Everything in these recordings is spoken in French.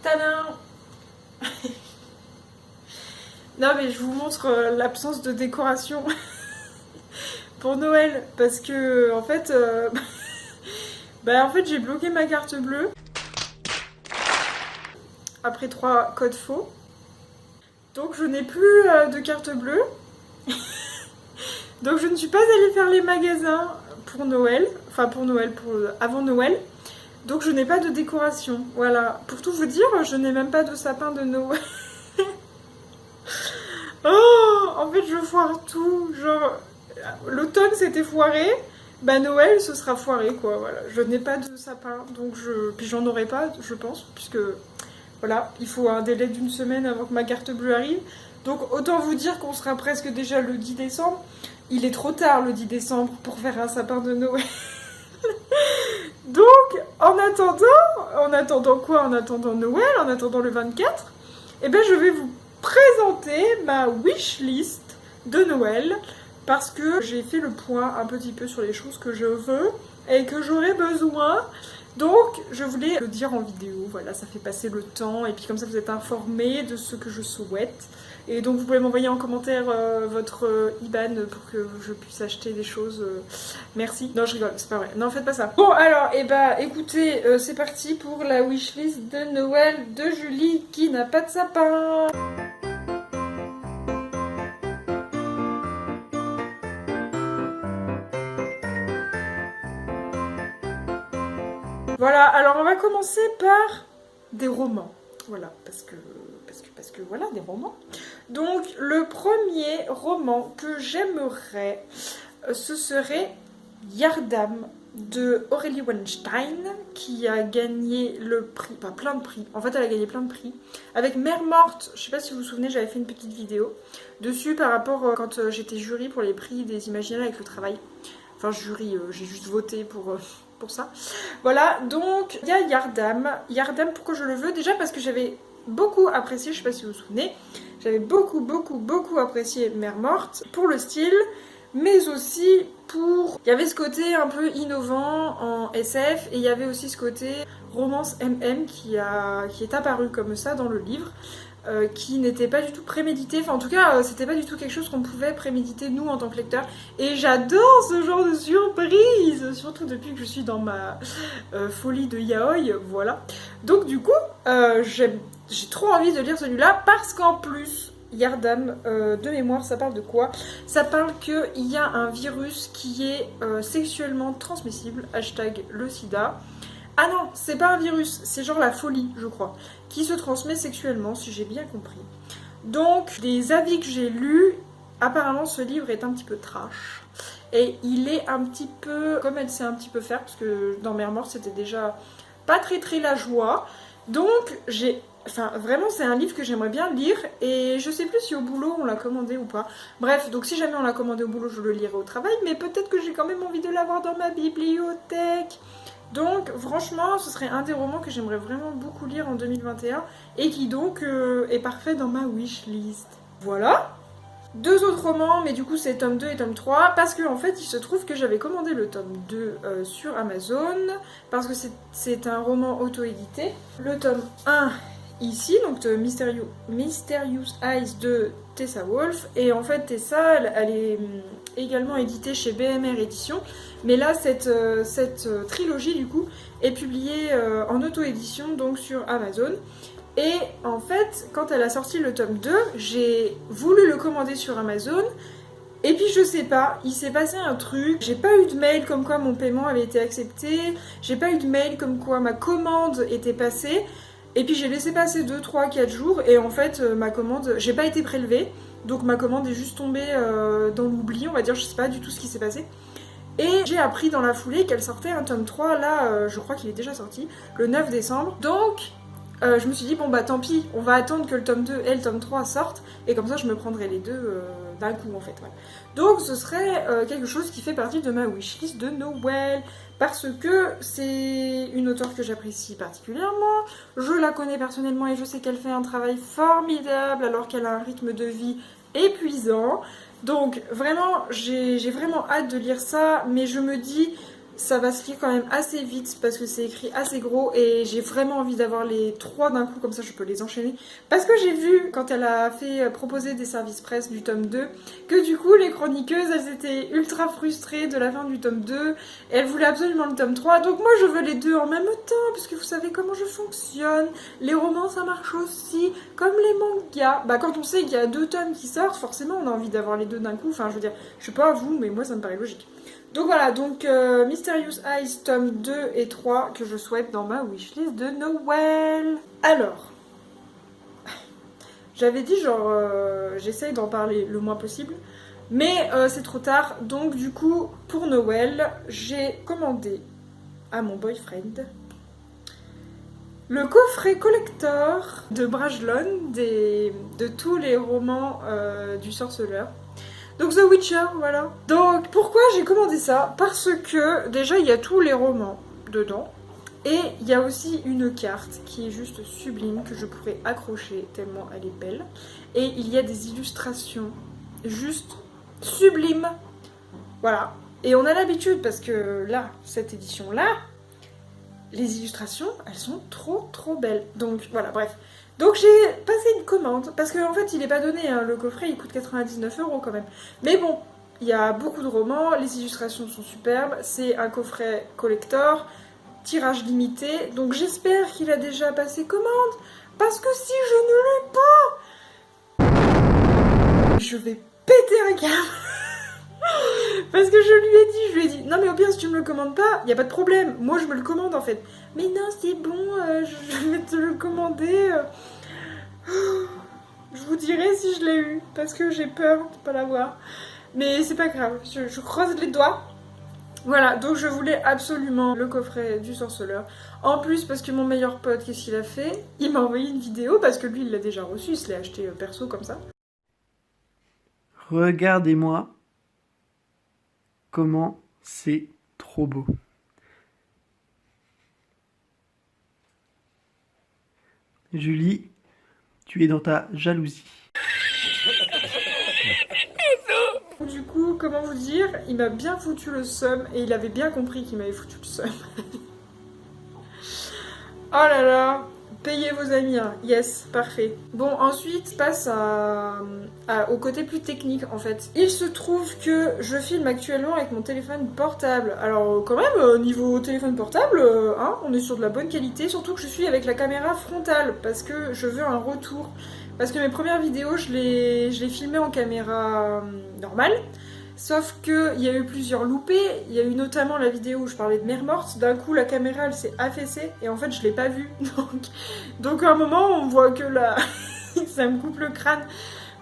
Tadam! Non mais je vous montre l'absence de décoration pour Noël parce que en fait, j'ai bloqué ma carte bleue après 3 codes faux. Donc je n'ai plus de carte bleue. Donc je ne suis pas allée faire les magasins pour Noël, enfin pour Noël, pour avant Noël. Donc je n'ai pas de décoration. Voilà. Pour tout vous dire, je n'ai même pas de sapin de Noël. Oh, en fait je foire tout. Genre l'automne c'était foiré. Bah Noël ce sera foiré quoi. Voilà. Je n'ai pas de sapin. Donc puis j'en aurai pas je pense. Puisque voilà, il faut un délai d'une semaine avant que ma carte bleue arrive. Donc autant vous dire qu'on sera presque déjà le 10 décembre. Il est trop tard le 10 décembre pour faire un sapin de Noël. Donc en attendant quoi? En attendant Noël, en attendant le 24, eh ben je vais vous présenter ma wishlist de Noël. Parce que j'ai fait le point un petit peu sur les choses que je veux et que j'aurai besoin. Donc je voulais le dire en vidéo, voilà, ça fait passer le temps et puis comme ça vous êtes informés de ce que je souhaite. Et donc vous pouvez m'envoyer en commentaire votre IBAN pour que je puisse acheter des choses. Merci. Non je rigole, c'est pas vrai. Non faites pas ça. Bon alors, et bah écoutez, c'est parti pour la wishlist de Noël de Julie qui n'a pas de sapin. Voilà, alors on va commencer par des romans. Voilà, parce que voilà, des romans. Donc le premier roman que j'aimerais, ce serait Yardam de Aurélie Weinstein, qui a gagné le prix, enfin plein de prix. En fait, elle a gagné plein de prix. Avec Mère Morte, je sais pas si vous vous souvenez, j'avais fait une petite vidéo dessus par rapport quand j'étais jury pour les prix des Imaginales avec le travail. Enfin, jury, j'ai juste voté pour ça. Voilà, donc il y a Yardam. Yardam, pourquoi je le veux? Déjà parce que j'avais beaucoup apprécié, je sais pas si vous vous souvenez, j'avais beaucoup apprécié Mère Morte pour le style, mais aussi pour... Il y avait ce côté un peu innovant en SF et il y avait aussi ce côté romance MM qui est apparu comme ça dans le livre. Qui n'était pas du tout prémédité, enfin en tout cas c'était pas du tout quelque chose qu'on pouvait préméditer nous en tant que lecteurs, et j'adore ce genre de surprise, surtout depuis que je suis dans ma folie de yaoi, voilà. Donc du coup j'ai trop envie de lire celui-là parce qu'en plus Yardam, de mémoire, ça parle de quoi? Ça parle qu'il y a un virus qui est sexuellement transmissible, hashtag le sida. Ah non, c'est pas un virus, c'est genre la folie, je crois, qui se transmet sexuellement, si j'ai bien compris. Donc, des avis que j'ai lus, apparemment ce livre est un petit peu trash. Et il est un petit peu, comme elle sait un petit peu faire, parce que dans Mère Morte c'était déjà pas très la joie. Donc, enfin vraiment c'est un livre que j'aimerais bien lire, et je sais plus si au boulot on l'a commandé ou pas. Bref, donc si jamais on l'a commandé au boulot, je le lirai au travail, mais peut-être que j'ai quand même envie de l'avoir dans ma bibliothèque. Donc franchement ce serait un des romans que j'aimerais vraiment beaucoup lire en 2021 et qui donc est parfait dans ma wishlist. Voilà. Deux autres romans, mais du coup c'est tome 2 et tome 3, parce que en fait il se trouve que j'avais commandé le tome 2 sur Amazon, parce que c'est un roman auto-édité. Le tome 1 ici, donc Mysterious Eyes de Tessa Wolff, et en fait Tessa elle est également éditée chez BMR Éditions, mais là cette trilogie du coup est publiée en auto-édition donc sur Amazon. Et en fait, quand elle a sorti le tome 2, j'ai voulu le commander sur Amazon. Et puis je sais pas, il s'est passé un truc. J'ai pas eu de mail comme quoi mon paiement avait été accepté. J'ai pas eu de mail comme quoi ma commande était passée. Et puis j'ai laissé passer 2, 3, 4 jours. Et en fait, ma commande, j'ai pas été prélevée. Donc ma commande est juste tombée dans l'oubli, on va dire. Je sais pas du tout ce qui s'est passé. Et j'ai appris dans la foulée qu'elle sortait un tome 3. Là, je crois qu'il est déjà sorti, le 9 décembre. Donc... je me suis dit, bon bah tant pis, on va attendre que le tome 2 et le tome 3 sortent, et comme ça je me prendrai les deux d'un coup en fait. Ouais. Donc ce serait quelque chose qui fait partie de ma wishlist de Noël, parce que c'est une auteure que j'apprécie particulièrement, je la connais personnellement et je sais qu'elle fait un travail formidable alors qu'elle a un rythme de vie épuisant. Donc vraiment, j'ai vraiment hâte de lire ça, mais je me dis... ça va se lire quand même assez vite parce que c'est écrit assez gros et j'ai vraiment envie d'avoir les 3 d'un coup, comme ça je peux les enchaîner. Parce que j'ai vu, quand elle a fait proposer des services presse du tome 2, que du coup les chroniqueuses, elles étaient ultra frustrées de la fin du tome 2 et elles voulaient absolument le tome 3. Donc moi je veux les deux en même temps, parce que vous savez comment je fonctionne. Les romans ça marche aussi, comme les mangas. Bah quand on sait qu'il y a 2 tomes qui sortent, forcément on a envie d'avoir les deux d'un coup. Enfin je veux dire, je sais pas à vous, mais moi ça me paraît logique. Donc voilà, donc Mysterious Eyes tome 2 et 3 que je souhaite dans ma wishlist de Noël. Alors, j'avais dit genre j'essaye d'en parler le moins possible, mais c'est trop tard. Donc du coup, pour Noël, j'ai commandé à mon boyfriend le coffret collector de Brajlon de tous les romans du sorceleur. Donc The Witcher, voilà. Donc pourquoi j'ai commandé ça? Parce que déjà il y a tous les romans dedans. Et il y a aussi une carte qui est juste sublime, que je pourrais accrocher tellement elle est belle. Et il y a des illustrations juste sublimes. Voilà. Et on a l'habitude parce que là, cette édition-là, les illustrations, elles sont trop trop belles. Donc voilà, bref. Donc j'ai passé une commande, parce qu'en fait il n'est pas donné, hein, le coffret il coûte 99 € quand même. Mais bon, il y a beaucoup de romans, les illustrations sont superbes, c'est un coffret collector, tirage limité, donc j'espère qu'il a déjà passé commande, parce que si je ne l'ai pas, je vais péter un câble. Parce que je lui ai dit, non mais au pire si tu me le commandes pas, y a pas de problème, moi je me le commande en fait. Mais non c'est bon, je vais te le commander. Je vous dirai si je l'ai eu, parce que j'ai peur de pas l'avoir. Mais c'est pas grave, je croise les doigts. Voilà, donc je voulais absolument le coffret du sorceleur. En plus, parce que mon meilleur pote, qu'est-ce qu'il a fait? Il m'a envoyé une vidéo, parce que lui il l'a déjà reçu, il se l'est acheté perso comme ça. Regardez-moi comment c'est trop beau. Julie, tu es dans ta jalousie. Du coup, comment vous dire, il m'a bien foutu le seum et il avait bien compris qu'il m'avait foutu le seum. Oh là là, payez vos amis, hein. Yes, parfait. Bon, ensuite, passe au côté plus technique en fait. Il se trouve que je filme actuellement avec mon téléphone portable. Alors quand même, niveau téléphone portable, hein, on est sur de la bonne qualité, surtout que je suis avec la caméra frontale parce que je veux un retour. Parce que mes premières vidéos, je les filmais en caméra normale. Sauf qu'il y a eu plusieurs loupés, il y a eu notamment la vidéo où je parlais de mer morte, d'un coup la caméra elle s'est affaissée et en fait je l'ai pas vue. Donc à un moment on voit que là, ça me coupe le crâne.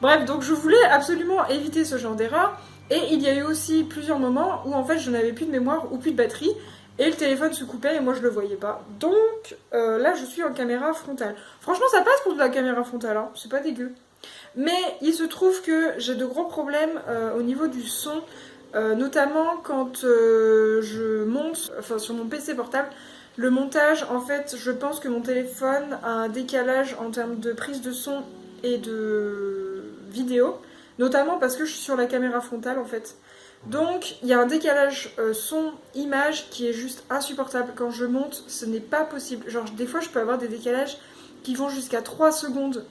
Bref, donc je voulais absolument éviter ce genre d'erreur. Et il y a eu aussi plusieurs moments où en fait je n'avais plus de mémoire ou plus de batterie et le téléphone se coupait et moi je le voyais pas. Donc là je suis en caméra frontale. Franchement ça passe pour de la caméra frontale, hein. C'est pas dégueu. Mais il se trouve que j'ai de gros problèmes au niveau du son, notamment quand je monte, enfin sur mon PC portable, le montage, en fait, je pense que mon téléphone a un décalage en termes de prise de son et de vidéo, notamment parce que je suis sur la caméra frontale en fait. Donc il y a un décalage son-image qui est juste insupportable. Quand je monte, ce n'est pas possible. Genre des fois je peux avoir des décalages qui vont jusqu'à 3 secondes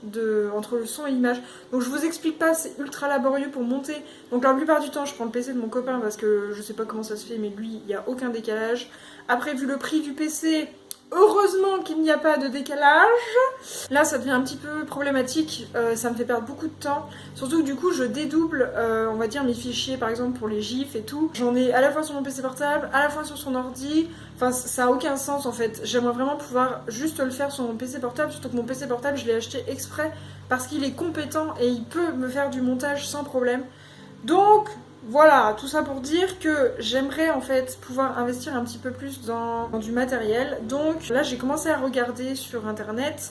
entre le son et l'image. Donc je vous explique pas, c'est ultra laborieux pour monter. Donc la plupart du temps, je prends le PC de mon copain parce que je sais pas comment ça se fait, mais lui, il n'y a aucun décalage. Après, vu le prix du PC, heureusement qu'il n'y a pas de décalage. Là, ça devient un petit peu problématique, ça me fait perdre beaucoup de temps. Surtout que du coup, je dédouble, on va dire, mes fichiers, par exemple, pour les gifs et tout. J'en ai à la fois sur mon PC portable, à la fois sur son ordi. Enfin, ça a aucun sens, en fait. J'aimerais vraiment pouvoir juste le faire sur mon PC portable, surtout que mon PC portable, je l'ai acheté exprès parce qu'il est compétent et il peut me faire du montage sans problème. Donc, voilà, tout ça pour dire que j'aimerais en fait pouvoir investir un petit peu plus dans du matériel. Donc là j'ai commencé à regarder sur internet,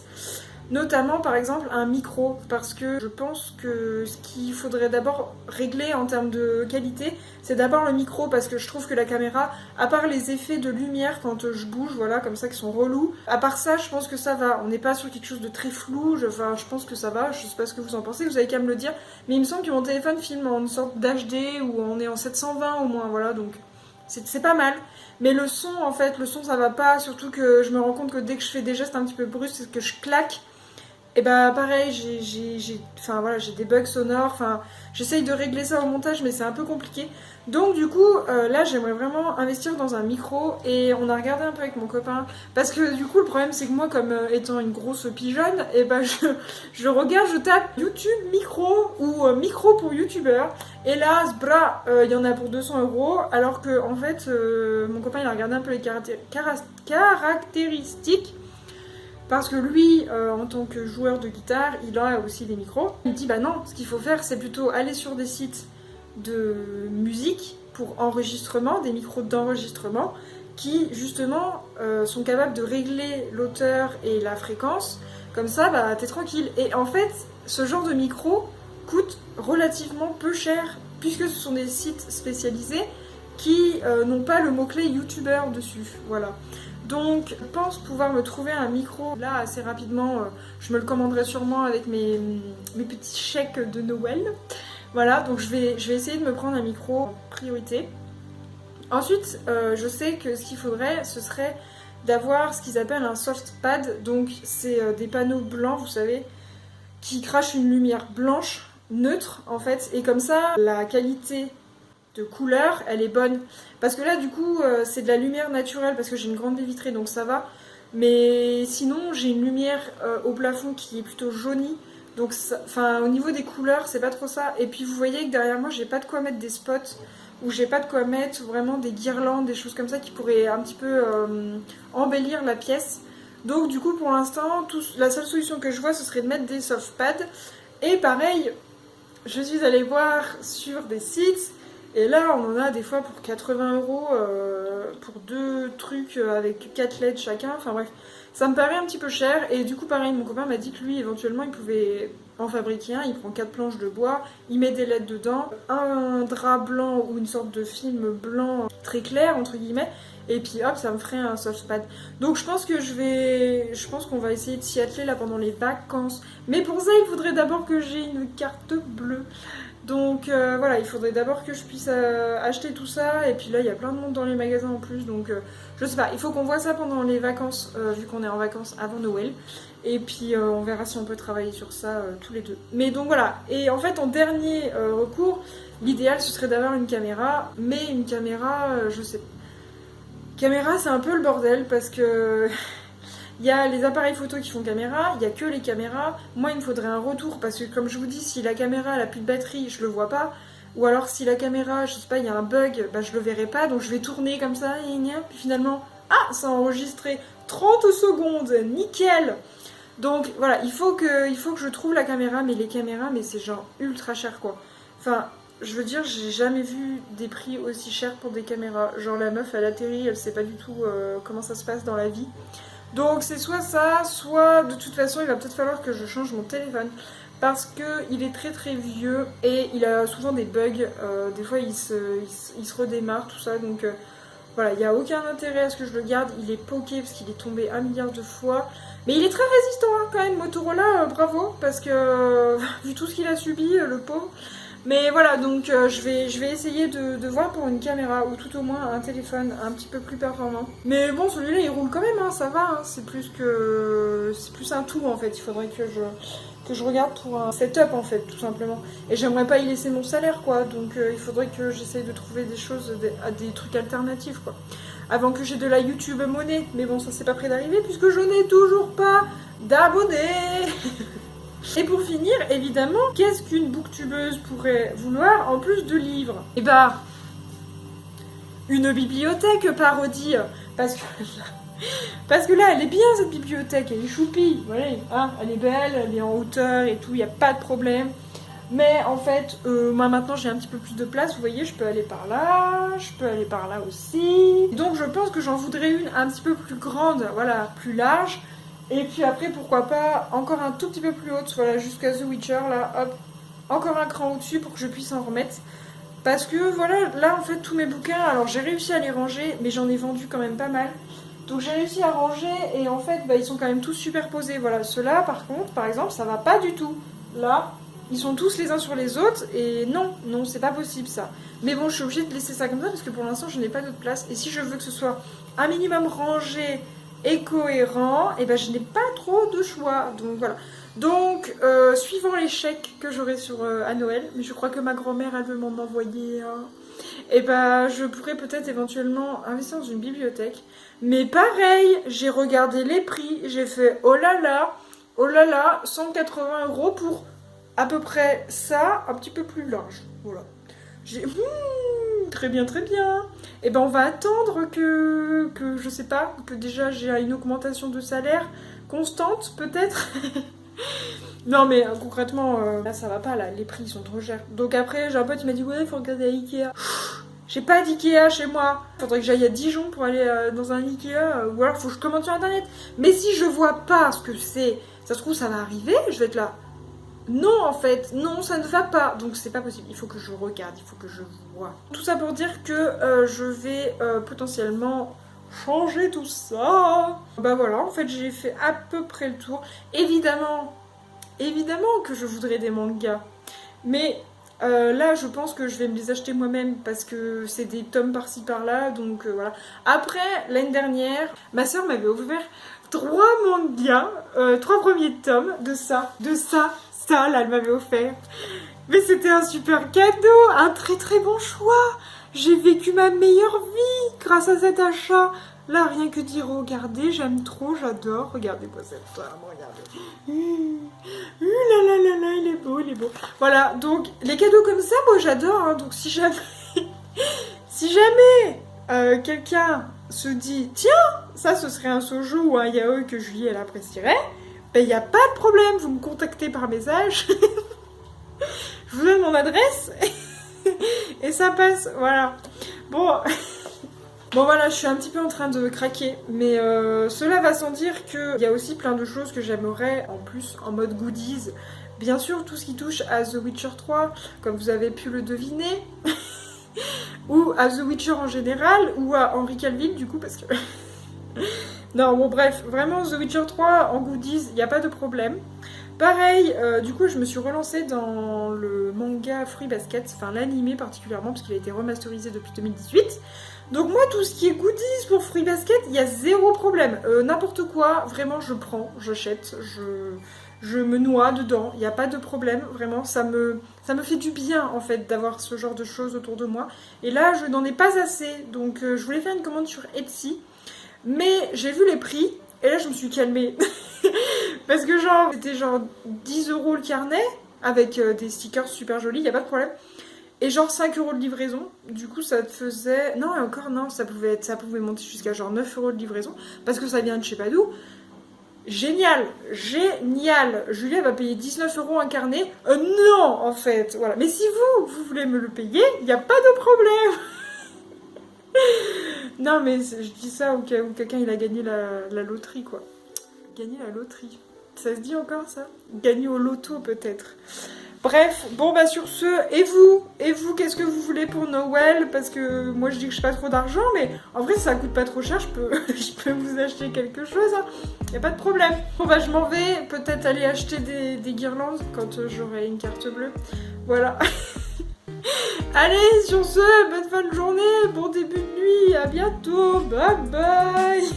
notamment par exemple un micro, parce que je pense que ce qu'il faudrait d'abord régler en termes de qualité, c'est d'abord le micro, parce que je trouve que la caméra, à part les effets de lumière quand je bouge, voilà, comme ça qui sont relous, à part ça je pense que ça va, on n'est pas sur quelque chose de très flou, je pense que ça va, je sais pas ce que vous en pensez, vous avez qu'à me le dire, mais il me semble que mon téléphone filme en une sorte d'HD ou on est en 720 au moins, voilà, donc c'est pas mal. Mais le son, en fait, le son ça va pas, surtout que je me rends compte que dès que je fais des gestes un petit peu brusques, c'est que je claque. Et bah pareil, enfin, voilà, j'ai des bugs sonores, enfin, j'essaye de régler ça au montage, mais c'est un peu compliqué. Donc du coup, là, j'aimerais vraiment investir dans un micro, et on a regardé un peu avec mon copain, parce que du coup, le problème, c'est que moi, comme étant une grosse pigeonne, et bah je regarde, je tape YouTube micro, ou micro pour youtubeur, et là, bra, il y en a pour 200 euros, alors que, en fait, mon copain, il a regardé un peu les caractéristiques, parce que lui, en tant que joueur de guitare, il a aussi des micros. Il dit bah non, ce qu'il faut faire, c'est plutôt aller sur des sites de musique pour enregistrement, des micros d'enregistrement, qui justement sont capables de régler l'auteur et la fréquence. Comme ça, bah t'es tranquille. Et en fait, ce genre de micro coûte relativement peu cher, puisque ce sont des sites spécialisés qui n'ont pas le mot-clé youtubeur dessus. Voilà. Donc, je pense pouvoir me trouver un micro là assez rapidement. Je me le commanderai sûrement avec mes petits chèques de Noël. Voilà, donc je vais essayer de me prendre un micro en priorité. Ensuite, je sais que ce qu'il faudrait, ce serait d'avoir ce qu'ils appellent un soft pad. Donc, c'est des panneaux blancs, vous savez, qui crachent une lumière blanche, neutre en fait. Et comme ça, la qualité de couleur, elle est bonne. Parce que là, du coup, c'est de la lumière naturelle parce que j'ai une grande baie vitrée, donc ça va. Mais sinon, j'ai une lumière au plafond qui est plutôt jaunie. Donc, enfin, au niveau des couleurs, c'est pas trop ça. Et puis, vous voyez que derrière moi, j'ai pas de quoi mettre des spots ou j'ai pas de quoi mettre vraiment des guirlandes, des choses comme ça qui pourraient un petit peu embellir la pièce. Donc, du coup, pour l'instant, la seule solution que je vois, ce serait de mettre des soft pads. Et pareil, je suis allée voir sur des sites. Et là, on en a des fois pour 80 euros pour 2 trucs avec 4 LED chacun. Enfin bref, ça me paraît un petit peu cher. Et du coup, pareil, mon copain m'a dit que lui, éventuellement, il pouvait en fabriquer un. Il prend 4 planches de bois, il met des LED dedans, un drap blanc ou une sorte de film blanc très clair, entre guillemets. Et puis hop, ça me ferait un softpad. Donc je pense qu'on va essayer de s'y atteler là pendant les vacances. Mais pour ça, il faudrait d'abord que j'ai une carte bleue. Donc voilà, il faudrait d'abord que je puisse acheter tout ça. Et puis là, il y a plein de monde dans les magasins en plus. Donc je sais pas, il faut qu'on voit ça pendant les vacances, vu qu'on est en vacances avant Noël. Et puis on verra si on peut travailler sur ça tous les deux. Mais donc voilà, et en fait en dernier recours, l'idéal ce serait d'avoir une caméra. Mais une caméra, je sais pas. Caméra, c'est un peu le bordel parce que il y a les appareils photo qui font caméra, il y a que les caméras. Moi, il me faudrait un retour parce que, comme je vous dis, si la caméra elle a plus de batterie, je le vois pas. Ou alors, si la caméra, je sais pas, il y a un bug, bah je le verrai pas. Donc, je vais tourner comme ça, et puis finalement, ah, ça a enregistré 30 secondes, nickel. Donc, voilà, il faut que je trouve la caméra, mais les caméras, mais c'est genre ultra cher quoi. Enfin, je veux dire, j'ai jamais vu des prix aussi chers pour des caméras. Genre, la meuf, elle atterrit, elle sait pas du tout comment ça se passe dans la vie. Donc c'est soit ça, soit de toute façon il va peut-être falloir que je change mon téléphone parce qu'il est très très vieux et il a souvent des bugs, des fois il se redémarre tout ça, donc voilà, il n'y a aucun intérêt à ce que je le garde, il est poké parce qu'il est tombé 1 milliard de fois, mais il est très résistant hein, quand même, Motorola, bravo, parce que vu tout ce qu'il a subi, le pauvre. Mais voilà, donc je vais essayer de voir pour une caméra ou tout au moins un téléphone un petit peu plus performant. Mais bon, celui-là il roule quand même, hein, ça va, hein, c'est plus un tout en fait. Il faudrait que je regarde pour un setup en fait, tout simplement. Et j'aimerais pas y laisser mon salaire quoi, donc il faudrait que j'essaye de trouver des choses, des trucs alternatifs quoi. Avant que j'ai de la YouTube monnaie, mais bon, ça c'est pas près d'arriver puisque je n'ai toujours pas d'abonnés. Et pour finir, évidemment, qu'est-ce qu'une booktubeuse pourrait vouloir en plus de livres? Eh bah, une bibliothèque parodie. Parce que là, elle est bien cette bibliothèque, elle est choupie. Voilà, hein, elle est belle, elle est en hauteur et tout, il n'y a pas de problème. Mais en fait, moi maintenant j'ai un petit peu plus de place, vous voyez, je peux aller par là, je peux aller par là aussi. Donc je pense que j'en voudrais une un petit peu plus grande, voilà, plus large. Et puis après, pourquoi pas, encore un tout petit peu plus haute, voilà, jusqu'à The Witcher, là, hop, encore un cran au-dessus pour que je puisse en remettre. Parce que voilà, là en fait, tous mes bouquins, alors j'ai réussi à les ranger, mais j'en ai vendu quand même pas mal. Donc j'ai réussi à ranger et en fait, bah, ils sont quand même tous superposés. Voilà, ceux-là, par contre, par exemple, ça va pas du tout. Là, Ils sont tous les uns sur les autres et non, c'est pas possible ça. Mais bon, je suis obligée de laisser ça comme ça parce que pour l'instant, je n'ai pas d'autre place. Et si je veux que ce soit un minimum rangé et cohérent, et ben je n'ai pas trop de choix. Donc voilà. Donc, suivant les chèques que j'aurai à Noël, mais je crois que ma grand-mère, elle veut m'en envoyer un. Et ben, je pourrais peut-être éventuellement investir dans une bibliothèque. Mais pareil, j'ai regardé les prix, j'ai fait oh là là, 180 € pour à peu près ça, un petit peu plus large. Voilà. J'ai très bien, très bien. Et ben, on va attendre que je sais pas, que déjà j'ai une augmentation de salaire constante, peut-être. Non mais concrètement, là ça va pas, là, les prix sont trop chers. Donc après, j'ai un pote qui m'a dit ouais, il faut regarder à Ikea. J'ai pas d'Ikea chez moi. Faudrait que j'aille à Dijon pour aller dans un Ikea, ou alors faut que je commande sur internet. Mais si je vois pas ce que c'est, ça se trouve ça va arriver, je vais être là. Non en fait, non ça ne va pas. Donc c'est pas possible, il faut que je regarde, il faut que je vois. Tout ça pour dire que je vais potentiellement changer tout ça. Bah voilà, en fait j'ai fait à peu près le tour. Évidemment que je voudrais des mangas. Mais là je pense que je vais me les acheter moi-même parce que c'est des tomes par-ci par-là. Donc voilà. Après, l'année dernière, ma soeur m'avait offert 3 mangas, 3 premiers tomes de ça, là elle m'avait offert. Mais c'était un super cadeau, un très très bon choix. J'ai vécu ma meilleure vie grâce à cet achat. Là, rien que dire, regardez, j'aime trop, j'adore. Regardez-moi cette femme, regardez. Là, il est beau, il est beau. Voilà, donc les cadeaux comme ça, moi j'adore. Hein, donc si jamais, quelqu'un se dit, tiens, ça ce serait un shoujo ou un yaoi que Julie elle apprécierait, ben il n'y a pas de problème, vous me contactez par message. Je vous donne mon adresse et ça passe, voilà. Bon, voilà, je suis un petit peu en train de craquer, mais cela va sans dire qu'il y a aussi plein de choses que j'aimerais en plus en mode goodies. Bien sûr, tout ce qui touche à The Witcher 3, comme vous avez pu le deviner, ou à The Witcher en général, ou à Henry Cavill du coup, parce que... Non, bon bref, vraiment The Witcher 3 en goodies, il n'y a pas de problème. Pareil, du coup je me suis relancée dans le manga Fruits Basket, enfin l'animé particulièrement, parce qu'il a été remasterisé depuis 2018. Donc moi tout ce qui est goodies pour Fruits Basket, il y a zéro problème. N'importe quoi, vraiment je prends, j'achète, je me noie dedans, il n'y a pas de problème, vraiment ça me fait du bien en fait d'avoir ce genre de choses autour de moi. Et là je n'en ai pas assez, donc je voulais faire une commande sur Etsy, mais j'ai vu les prix, et là je me suis calmée. Parce que genre, c'était genre 10 € le carnet, avec des stickers super jolis, y a pas de problème. Et genre 5 € de livraison, du coup ça te faisait... Non, et encore non, ça pouvait monter jusqu'à genre 9 € de livraison, parce que ça vient de je sais pas d'où. Génial, génial. Julia va payer 19 € un carnet. Non, en fait, voilà. Mais si vous voulez me le payer, il n'y a pas de problème. Non, mais je dis ça au cas où quelqu'un il a gagné la loterie, quoi. Gagner la loterie. Ça se dit encore ça? Gagner au loto peut-être. Bref, bon bah sur ce, et vous, qu'est-ce que vous voulez pour Noël? Parce que moi je dis que je n'ai pas trop d'argent, mais en vrai ça coûte pas trop cher, je peux vous acheter quelque chose, hein. Y a pas de problème. Bon bah je m'en vais peut-être aller acheter des guirlandes quand j'aurai une carte bleue. Voilà. Allez, sur ce, bonne fin de journée, bon début de nuit, à bientôt, bye bye.